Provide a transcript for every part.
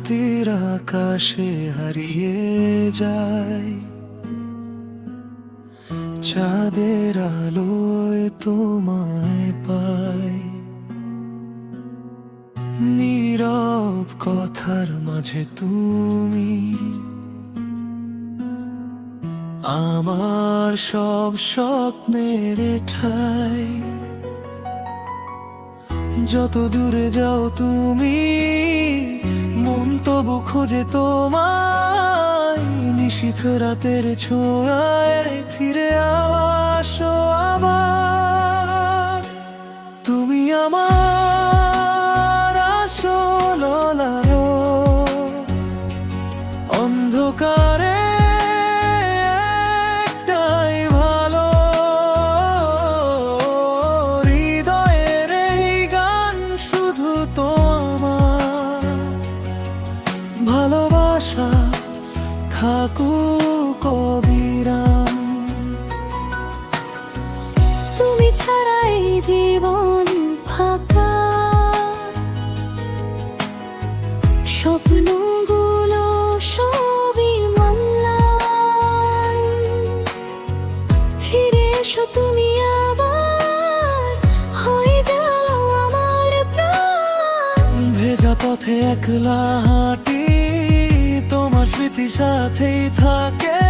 রাতের আকাশে হারিয়ে যায়, চাঁদের আলোয় তোমায় পাই। নীরব কথার মাঝে তুমি আমার সব স্বপ্নের ঠাই। যত দূরে যাও তুমি, মন তবু খোঁজে তোমায়। নিশীথ রাতের ছোঁয়ায় ফিরে আসো আবার। তুমি আমার আসল আলো, অন্ধকারে একটাই ভালো। হৃদয়ের এই গান শুধু তোমার, ভালোবাসা থাকুক অবিরাম। তুমি ছাড়া এই জীবন ফাঁকা, স্বপ্নগুলো সবই মানলাম। ফিরে এসো তুমি আবার, হয়ে যাও আমার প্রাণ। ভেজা পথে একলা হাঁটি, তোমার স্মৃতি সাথেই থাকে।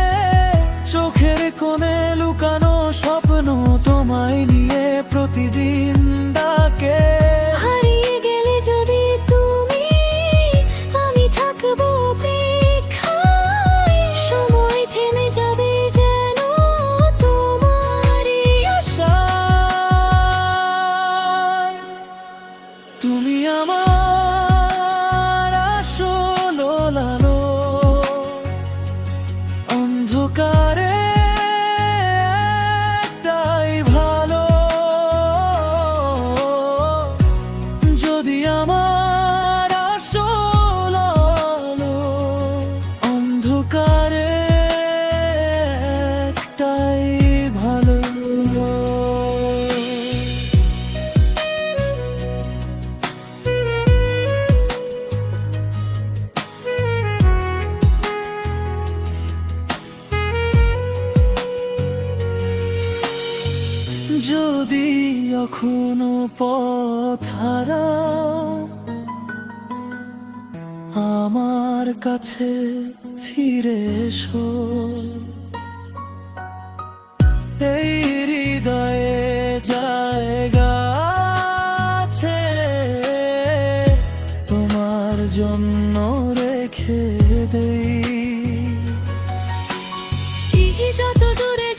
চোখের কোণে লুকানো স্বপ্ন তোমায় নিয়ে প্রতিদিন ডাকে। হারিয়ে গেলে যদি তুমি, আমি থাকবো অপেক্ষায়। সময় থেমে যাবে যেন তোমারই আশায়। তুমি আমার আসল আলো, অন্ধকারে একটাই ভালো। যদি আমার আসল আলো, অন্ধকারে একটাই ভালো। যদি এখনো পথ হারাও, আমার কাছে ফিরে এসো। এই হৃদয়ে জায়গা আছে তোমার জন্য রেখে দেই। যত দূরে